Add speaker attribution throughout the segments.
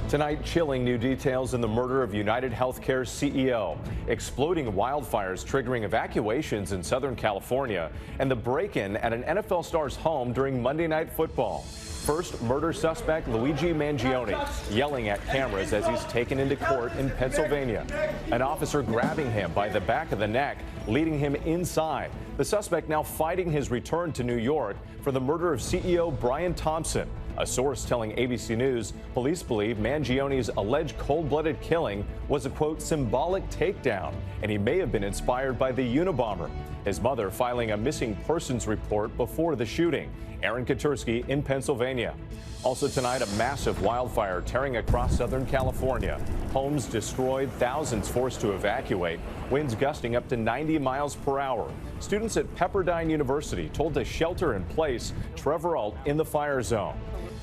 Speaker 1: Tonight, chilling new details in the murder of UnitedHealthcare CEO, exploding wildfires triggering evacuations in Southern California, and the break-in at an NFL star's home during Monday Night Football. First, murder suspect Luigi Mangione yelling at cameras as he's taken into court in Pennsylvania. An officer grabbing him by the back of the neck, leading him inside. The suspect now fighting his return to New York for the murder of CEO Brian Thompson. A source telling ABC News police believe Mangione's alleged cold-blooded killing was a, quote, symbolic takedown, and he may have been inspired by the Unabomber. His mother filing a missing persons report before the shooting. Aaron Katersky in Pennsylvania. Also tonight, a massive wildfire tearing across Southern California. Homes destroyed, thousands forced to evacuate, winds gusting up to 90 miles per hour. Students at Pepperdine University told to shelter in place. Trevor Ault in the fire zone.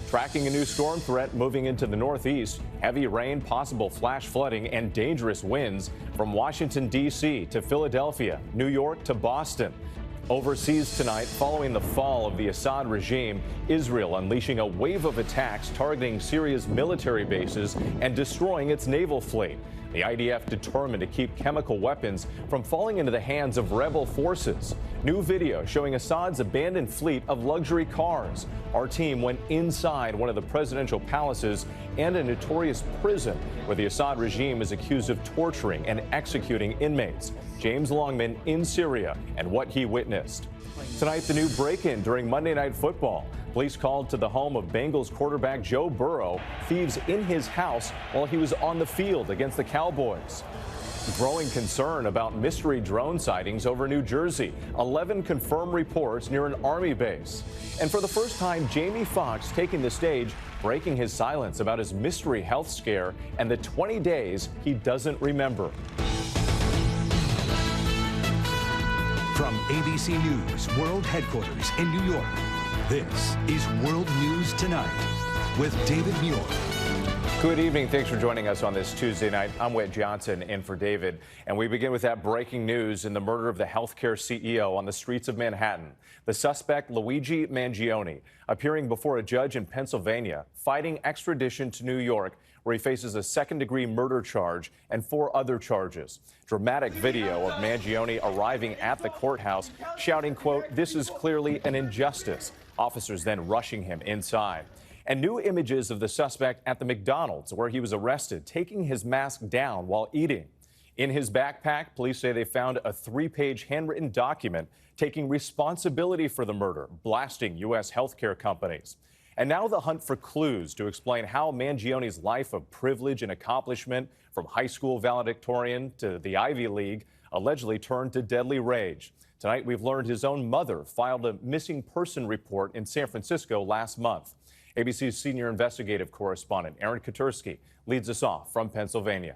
Speaker 1: Tracking a new storm threat moving into the northeast. Heavy rain, possible flash flooding, and dangerous winds from Washington, D.C. to Philadelphia, New York to Boston. Overseas tonight, following the fall of the Assad regime, Israel unleashing a wave of attacks targeting Syria's military bases and destroying its naval fleet. The IDF determined to keep chemical weapons from falling into the hands of rebel forces. New video showing Assad's abandoned fleet of luxury cars. Our team went inside one of the presidential palaces and a notorious prison where the Assad regime is accused of torturing and executing inmates. James Longman in Syria and what he witnessed. Tonight, the new break-in during Monday Night Football. Police called to the home of Bengals quarterback Joe Burrow, thieves in his house while he was on the field against the Cowboys. Growing concern about mystery drone sightings over New Jersey. 11 confirmed reports near an Army base. And for the first time, Jamie Foxx taking the stage, breaking his silence about his mystery health scare and the 20 days he doesn't remember.
Speaker 2: From ABC News World Headquarters in New York, this is World News Tonight with David Muir.
Speaker 1: Good evening. Thanks for joining us on this Tuesday night. I'm Whit Johnson in for David. And we begin with that breaking news in the murder of the healthcare CEO on the streets of Manhattan. The suspect, Luigi Mangione, appearing before a judge in Pennsylvania, fighting extradition to New York, where he faces a second-degree murder charge and 4 other charges. Dramatic video of Mangione arriving at the courthouse, shouting, quote, "This is clearly an injustice." Officers then rushing him inside. And new images of the suspect at the McDonald's where he was arrested, taking his mask down while eating. In his backpack, police say they found a 3-page handwritten document taking responsibility for the murder, blasting U.S. healthcare companies. And now the hunt for clues to explain how Mangione's life of privilege and accomplishment, from high school valedictorian to the Ivy League, allegedly turned to deadly rage. Tonight, we've learned his own mother filed a missing person report in San Francisco last month. ABC's senior investigative correspondent Aaron Katersky leads us off from Pennsylvania.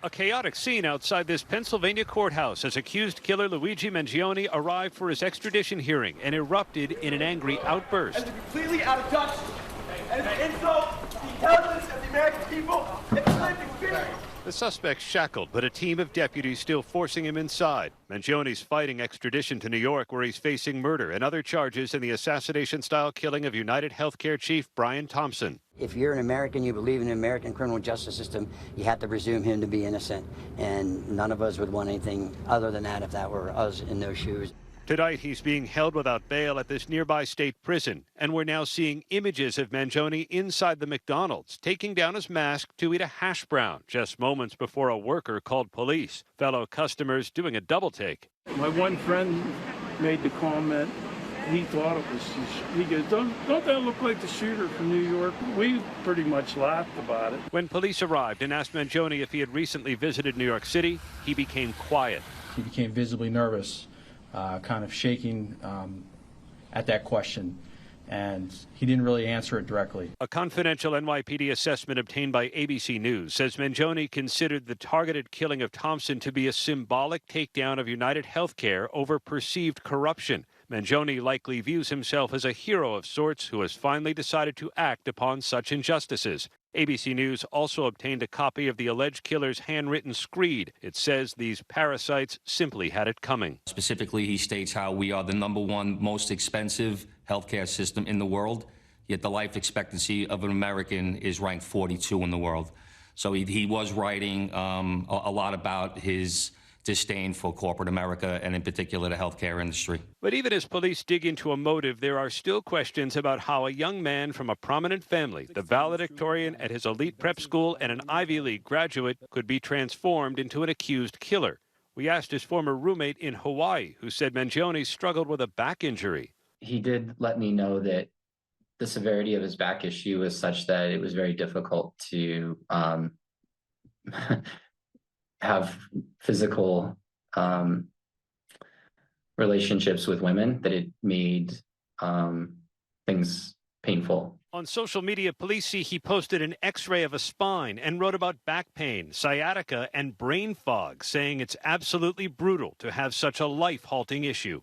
Speaker 3: A chaotic scene outside this Pennsylvania courthouse as accused killer Luigi Mangione arrived for his extradition hearing and erupted in an angry outburst.
Speaker 4: And completely out of touch and an insult to the intelligence of the American people and the lived experience.
Speaker 3: The suspect's shackled, but a team of deputies still forcing him inside. Mangione's fighting extradition to New York, where he's facing murder and other charges in the assassination-style killing of UnitedHealthcare chief Brian Thompson.
Speaker 5: If you're an American, you believe in the American criminal justice system, you have to presume him to be innocent. And none of us would want anything other than that if that were us in those shoes.
Speaker 3: Tonight, he's being held without bail at this nearby state prison, and we're now seeing images of Mangione inside the McDonald's, taking down his mask to eat a hash brown, just moments before a worker called police. Fellow customers doing a double take.
Speaker 6: My one friend made the comment, he thought it was, he goes, don't that look like the shooter from New York? We pretty much laughed about it.
Speaker 3: When police arrived and asked Mangione if he had recently visited New York City, he became quiet.
Speaker 7: He became visibly nervous. Kind of shaking at that question, and he didn't really answer it directly.
Speaker 3: A confidential NYPD assessment obtained by ABC News says Mangione considered the targeted killing of Thompson to be a symbolic takedown of UnitedHealthcare over perceived corruption. Mangione likely views himself as a hero of sorts who has finally decided to act upon such injustices. ABC News also obtained a copy of the alleged killer's handwritten screed. It says these parasites simply had it coming.
Speaker 8: Specifically, he states how we are the #1 most expensive healthcare system in the world. yet the life expectancy of an American is ranked 42 in the world. So he was writing a lot about his disdain for corporate America and in particular the healthcare industry.
Speaker 3: But even as police dig into a motive, there are still questions about how a young man from a prominent family, the valedictorian at his elite prep school and an Ivy League graduate, could be transformed into an accused killer. We asked his former roommate in Hawaii, who said Mangione struggled with a back injury.
Speaker 9: He did let me know that the severity of his back issue was such that it was very difficult to have physical relationships with women, that it made things painful.
Speaker 3: On social media, police see he posted an x-ray of a spine and wrote about back pain, sciatica, and brain fog, saying it's absolutely brutal to have such a life-halting issue.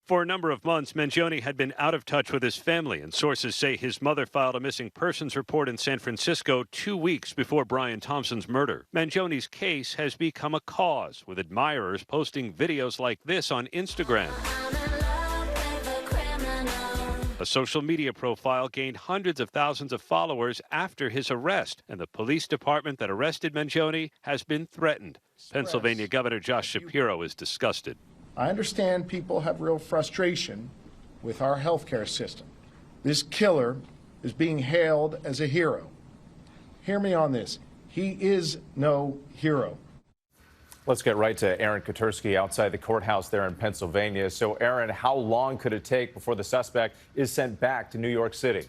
Speaker 3: For a number of months, Mangione had been out of touch with his family, and sources say his mother filed a missing persons report in San Francisco 2 weeks before Brian Thompson's murder. Mangione's case has become a cause, with admirers posting videos like this on Instagram. A social media profile gained hundreds of thousands of followers after his arrest, and the police department that arrested Mangione has been threatened. Pennsylvania Governor Josh Shapiro is disgusted.
Speaker 10: I understand people have real frustration with our healthcare system. This killer is being hailed as a hero. Hear me on this. He is no hero.
Speaker 1: Let's get right to Aaron Katersky outside the courthouse there in Pennsylvania. So, Aaron, how long could it take before the suspect is sent back to New York City?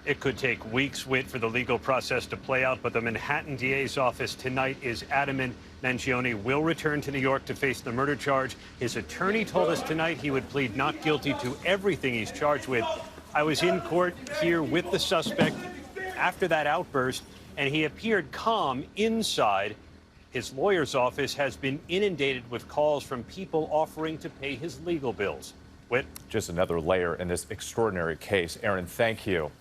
Speaker 3: It could take weeks, Whit, for the legal process to play out, but the Manhattan DA's office tonight is adamant Mangione will return to New York to face the murder charge. His attorney told us tonight he would plead not guilty to everything he's charged with. I was in court here with the suspect after that outburst, and he appeared calm inside. His lawyer's office has been inundated with calls from people offering to pay his legal bills. Whit?
Speaker 1: Just another layer in this extraordinary case. Aaron, thank you.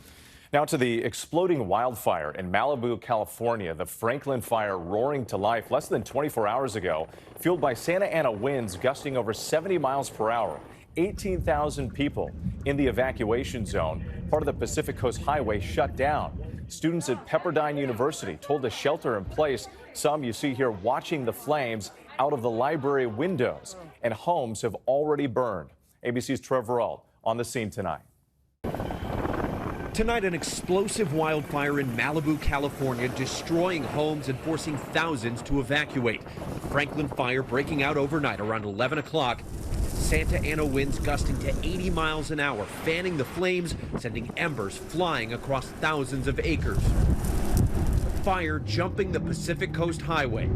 Speaker 1: Now to the exploding wildfire in Malibu, California. The Franklin fire roaring to life less than 24 hours ago, fueled by Santa Ana winds gusting over 70 miles per hour. 18,000 people in the evacuation zone. Part of the Pacific Coast Highway shut down. Students at Pepperdine University told to shelter in place. Some you see here watching the flames out of the library windows, and homes have already burned. ABC's Trevor Ault on the scene tonight.
Speaker 11: Tonight, an explosive wildfire in Malibu, California, destroying homes and forcing thousands to evacuate. Franklin fire breaking out overnight around 11 o'clock. Santa Ana winds gusting to 80 miles an hour, fanning the flames, sending embers flying across thousands of acres. Fire jumping the Pacific Coast Highway.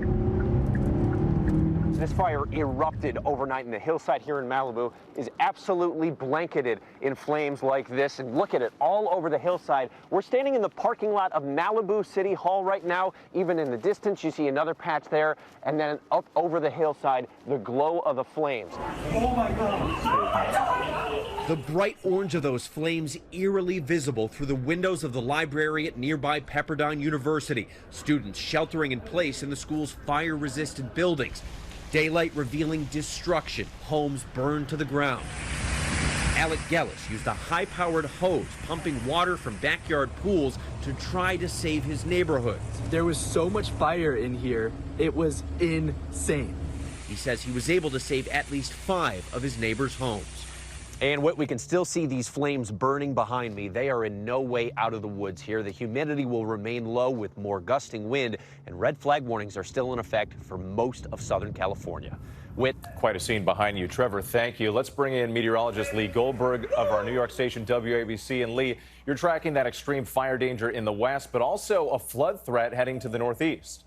Speaker 12: This fire erupted overnight, and the hillside here in Malibu is absolutely blanketed in flames like this. And look at it all over the hillside. We're standing in the parking lot of Malibu City Hall right now. Even in the distance, you see another patch there. And then up over the hillside, the glow of the flames.
Speaker 11: Oh my God! The bright orange of those flames eerily visible through the windows of the library at nearby Pepperdine University. Students sheltering in place in the school's fire-resistant buildings. Daylight revealing destruction, homes burned to the ground. Alec Gellis used a high-powered hose pumping water from backyard pools to try to save his neighborhood.
Speaker 13: There was so much fire in here, it was insane.
Speaker 11: He says he was able to save at least 5 of his neighbors' homes.
Speaker 12: And we can still see these flames burning behind me. They are in no way out of the woods here. The humidity will remain low with more gusting wind, and red flag warnings are still in effect for most of Southern California. Whit.
Speaker 1: Quite a scene behind you. Trevor, thank you. Let's bring in meteorologist Lee Goldberg of our New York station WABC. And Lee, you're tracking that extreme fire danger in the west, but also a flood threat heading to the northeast.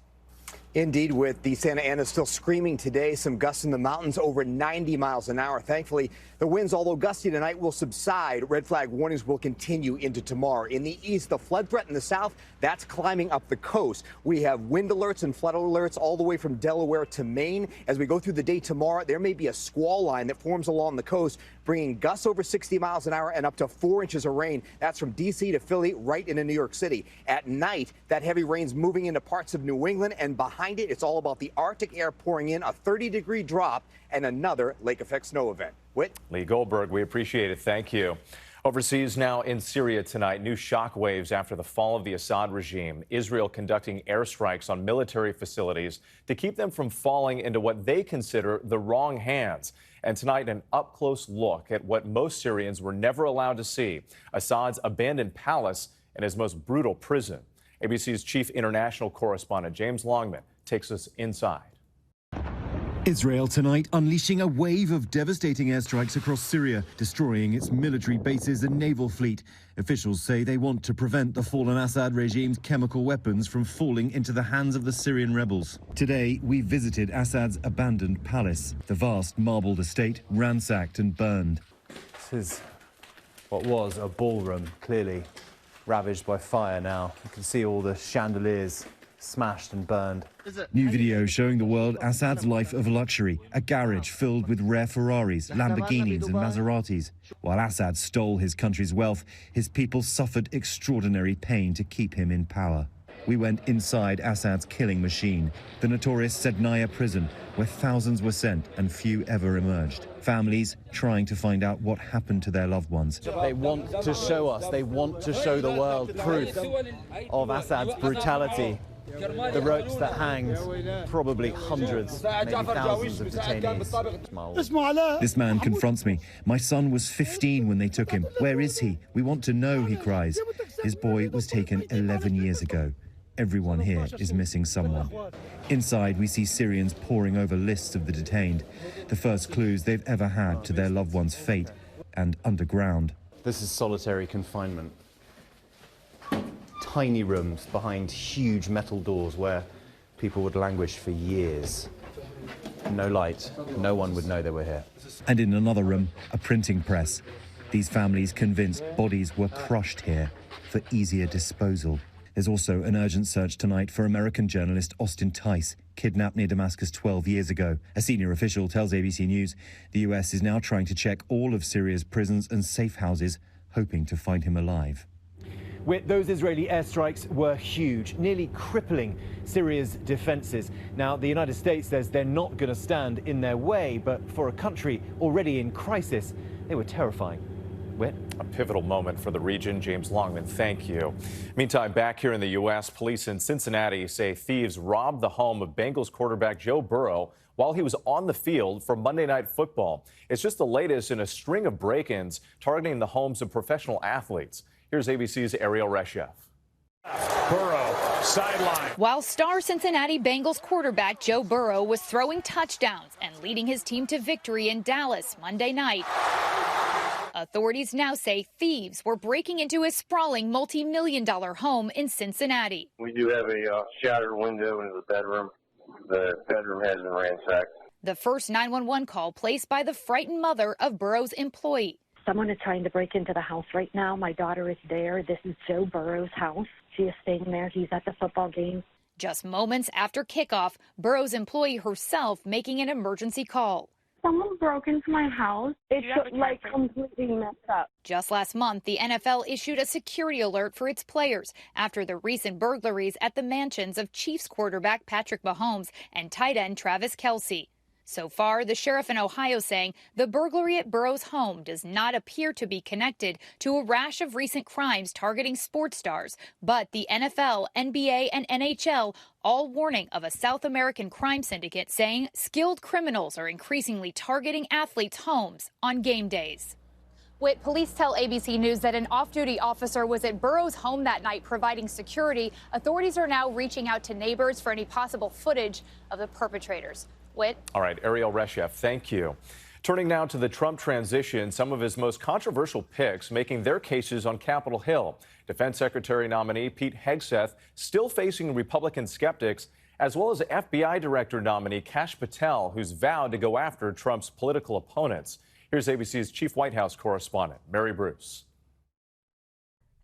Speaker 14: Indeed, with the Santa Ana still screaming today, some gusts in the mountains over 90 miles an hour. Thankfully, the winds, although gusty tonight, will subside. Red flag warnings will continue into tomorrow. In the east, the flood threat in the south, that's climbing up the coast. We have wind alerts and flood alerts all the way from Delaware to Maine. As we go through the day tomorrow, there may be a squall line that forms along the coast, bringing gusts over 60 miles an hour and up to 4 inches of rain. That's from D.C. to Philly, right into New York City. At night, that heavy rain's moving into parts of New England, and behind it, it's all about the Arctic air pouring in, a 30-degree drop, and another lake effect snow event. Whit?
Speaker 1: Lee Goldberg, we appreciate it. Thank you. Overseas now in Syria tonight, new shockwaves after the fall of the Assad regime. Israel conducting airstrikes on military facilities to keep them from falling into what they consider the wrong hands. And tonight, an up-close look at what most Syrians were never allowed to see, Assad's abandoned palace and his most brutal prison. ABC's chief international correspondent James Longman takes us inside.
Speaker 15: Israel tonight unleashing a wave of devastating airstrikes across Syria, destroying its military bases and naval fleet. Officials say they want to prevent the fallen Assad regime's chemical weapons from falling into the hands of the Syrian rebels. Today, we visited Assad's abandoned palace, the vast marbled estate ransacked and burned.
Speaker 16: This is what was a ballroom, clearly ravaged by fire now. You can see all the chandeliers smashed and burned.
Speaker 15: New video showing the world Assad's life of luxury, a garage filled with rare Ferraris, Lamborghinis and Maseratis. While Assad stole his country's wealth, his people suffered extraordinary pain to keep him in power. We went inside Assad's killing machine, the notorious Sednaya prison, where thousands were sent and few ever emerged. Families trying to find out what happened to their loved ones.
Speaker 16: They want to show us, they want to show the world proof of Assad's brutality. The ropes that hanged probably hundreds, maybe thousands of detainees.
Speaker 15: This man confronts me. My son was 15 when they took him. Where is he? We want to know, he cries. His boy was taken 11 years ago. Everyone here is missing someone. Inside, we see Syrians poring over lists of the detained, the first clues they've ever had to their loved one's fate, and underground.
Speaker 16: This is solitary confinement. Tiny rooms behind huge metal doors where people would languish for years. No light, no one would know they were here.
Speaker 15: And in another room, a printing press. These families convinced bodies were crushed here for easier disposal. There's also an urgent search tonight for American journalist Austin Tice, kidnapped near Damascus 12 years ago. A senior official tells ABC News the US is now trying to check all of Syria's prisons and safe houses, hoping to find him alive.
Speaker 16: Those Israeli airstrikes were huge, nearly crippling Syria's defenses. Now, the United States says they're not going to stand in their way, but for a country already in crisis, they were terrifying. Whit?
Speaker 1: A pivotal moment for the region. James Longman, thank you. Meantime, back here in the U.S., police in Cincinnati say thieves robbed the home of Bengals quarterback Joe Burrow while he was on the field for Monday Night Football. It's just the latest in a string of break-ins targeting the homes of professional athletes. Here's ABC's Ariel Reshef.
Speaker 17: Burrow, sideline.
Speaker 18: While star Cincinnati Bengals quarterback Joe Burrow was throwing touchdowns and leading his team to victory in Dallas Monday night, authorities now say thieves were breaking into his sprawling multi-million-dollar home in Cincinnati.
Speaker 19: We do have a shattered window into the bedroom. The bedroom has been ransacked.
Speaker 18: The first 911 call placed by the frightened mother of Burrow's employee.
Speaker 20: Someone is trying to break into the house right now. My daughter is there. This is Joe Burrow's house. She is staying there. He's at the football game.
Speaker 18: Just moments after kickoff, Burrow's employee herself making an emergency call.
Speaker 20: Someone broke into my house. It's like completely messed up.
Speaker 18: Just last month, the NFL issued a security alert for its players after the recent burglaries at the mansions of Chiefs quarterback Patrick Mahomes and tight end Travis Kelce. So far, the sheriff in Ohio saying the burglary at Burrow's home does not appear to be connected to a rash of recent crimes targeting sports stars, but the NFL, NBA, and NHL all warning of a South American crime syndicate saying skilled criminals are increasingly targeting athletes' homes on game days. Police tell ABC News that an off-duty officer was at Burrow's home that night providing security. Authorities are now reaching out to neighbors for any possible footage of the perpetrators.
Speaker 1: All right, Ariel Reshef, thank you. Turning now to the Trump transition, some of his most controversial picks making their cases on Capitol Hill. Defense Secretary nominee Pete Hegseth still facing Republican skeptics, as well as FBI Director nominee Kash Patel, who's vowed to go after Trump's political opponents. Here's ABC's chief White House correspondent, Mary Bruce.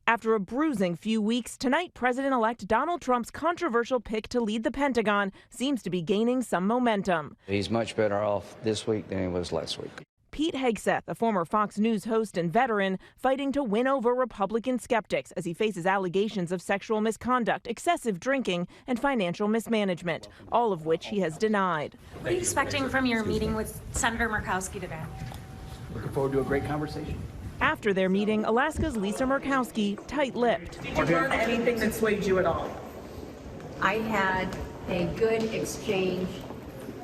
Speaker 21: After a bruising few weeks, tonight President-elect Donald Trump's controversial pick to lead the Pentagon seems to be gaining some momentum.
Speaker 22: He's much better off this week than he was last week.
Speaker 21: Pete Hegseth, a former Fox News host and veteran, fighting to win over Republican skeptics as he faces allegations of sexual misconduct, excessive drinking, and financial mismanagement, all of which he has denied.
Speaker 23: What are you expecting from your meeting with Senator Murkowski today?
Speaker 24: Looking forward to a great conversation.
Speaker 21: After their meeting, Alaska's Lisa Murkowski tight-lipped.
Speaker 2: Did you learn anything that swayed you at all?
Speaker 4: I had a good exchange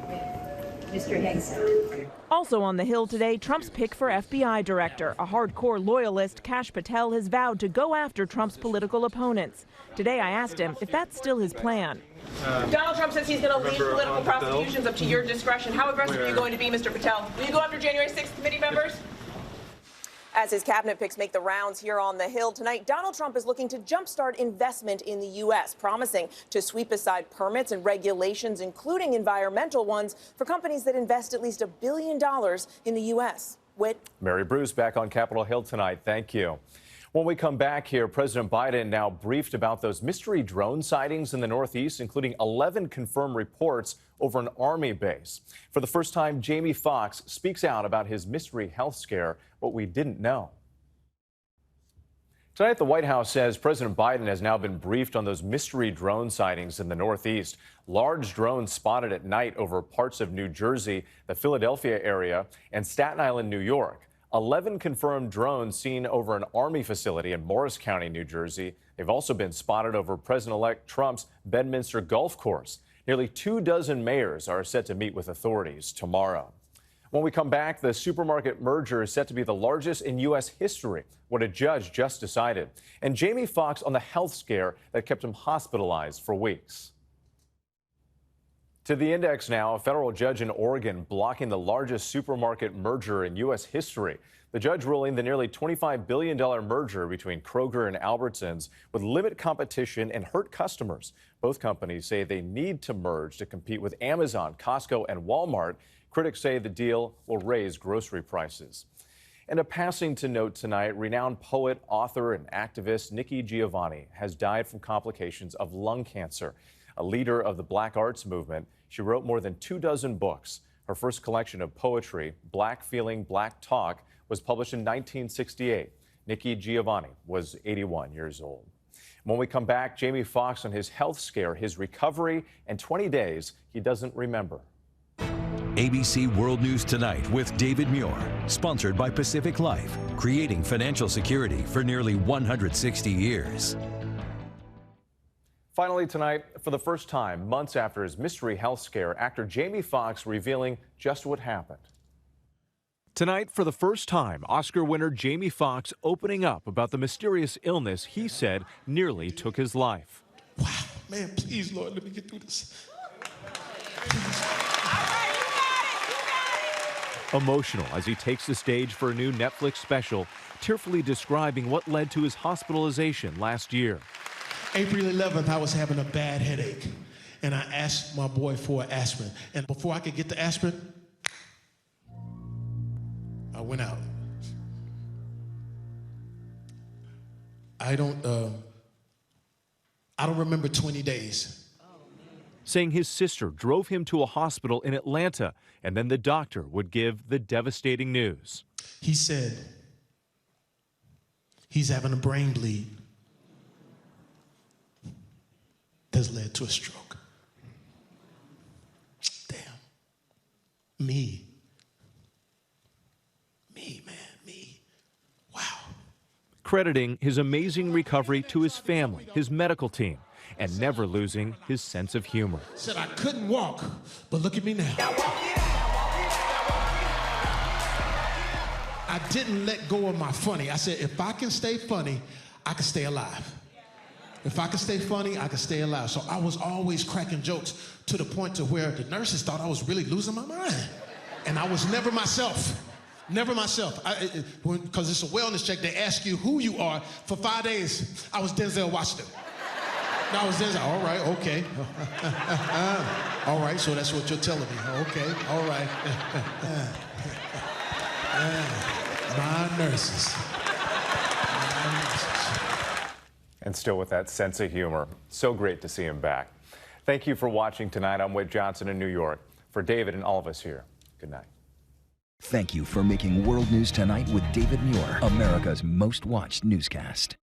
Speaker 4: with Mr. Hegseth.
Speaker 21: Also on the Hill today, Trump's pick for FBI director. A hardcore loyalist, Kash Patel, has vowed to go after Trump's political opponents. Today I asked him if that's still his plan.
Speaker 2: Donald Trump says he's going to leave political prosecutions up to your discretion. How aggressive are you going to be, Mr. Patel? Will you go after January 6th committee members?
Speaker 23: As his cabinet picks make the rounds here on the Hill tonight, Donald Trump is looking to jumpstart investment in the U.S., promising to sweep aside permits and regulations, including environmental ones, for companies that invest at least $1 billion in the U.S. Whit.
Speaker 1: Mary Bruce back on Capitol Hill tonight. Thank you. When we come back here, President Biden now briefed about those mystery drone sightings in the Northeast, including 11 confirmed reports over an Army base. For the first time, Jamie Foxx speaks out about his mystery health scare, what we didn't know. Tonight, the White House says President Biden has now been briefed on those mystery drone sightings in the Northeast. Large drones spotted at night over parts of New Jersey, the Philadelphia area, and Staten Island, New York. 11 confirmed drones seen over an Army facility in Morris County, New Jersey. They've also been spotted over President-elect Trump's Bedminster Golf Course. Nearly 24 mayors are set to meet with authorities tomorrow. When we come back, the supermarket merger is set to be the largest in U.S. history, what a judge just decided. And Jamie Foxx on the health scare that kept him hospitalized for weeks. To the index now, a federal judge in Oregon blocking the largest supermarket merger in U.S. history. The judge ruling the nearly $25 billion merger between Kroger and Albertsons would limit competition and hurt customers. Both companies say they need to merge to compete with Amazon, Costco, and Walmart. Critics say the deal will raise grocery prices. And a passing to note tonight, renowned poet, author, and activist Nikki Giovanni has died from complications of lung cancer. A leader of the Black arts movement, she wrote more than 24 books. Her first collection of poetry, Black Feeling, Black Talk, was published in 1968. Nikki Giovanni was 81 years old. When we come back, Jamie Foxx on his health scare, his recovery, and 20 days he doesn't remember.
Speaker 24: ABC World News Tonight with David Muir, sponsored by Pacific Life, creating financial security for nearly 160 years.
Speaker 1: Finally tonight, for the first time, months after his mystery health scare, actor Jamie Foxx revealing just what happened.
Speaker 25: Tonight, for the first time, Oscar winner Jamie Foxx opening up about the mysterious illness he said nearly took his life.
Speaker 26: Wow, man, please, Lord, let me get through this.
Speaker 25: Emotional as he takes the stage for a new Netflix special, tearfully describing what led to his hospitalization last year.
Speaker 26: April 11th, I was having a bad headache, and I asked my boy for an aspirin. And before I could get the aspirin, I went out. I don't remember 20 days.
Speaker 25: Saying his sister drove him to a hospital in Atlanta, and then the doctor would give the devastating news.
Speaker 26: He said, he's having a brain bleed that's led to a stroke. Damn. Me, man, me. Wow.
Speaker 25: Crediting his amazing recovery to his family, his medical team, and never losing his sense of humor.
Speaker 26: Said I couldn't walk, but look at me now. I didn't let go of my funny. I said, if I can stay funny, I can stay alive. If I can stay funny, I can stay alive. So I was always cracking jokes to the point to where the nurses thought I was really losing my mind. And I was never myself. Never myself. Because it's a wellness check. They ask you who you are. For 5 days, I was Denzel Washington. No, I was Denzel. All right, okay. All right, so that's what you're telling me. Okay, all right. My nurses.
Speaker 1: And still with that sense of humor. So great to see him back. Thank you for watching tonight. I'm Whit Johnson in New York. For David and all of us here, good night.
Speaker 27: Thank you for making World News Tonight with David Muir, America's most watched newscast.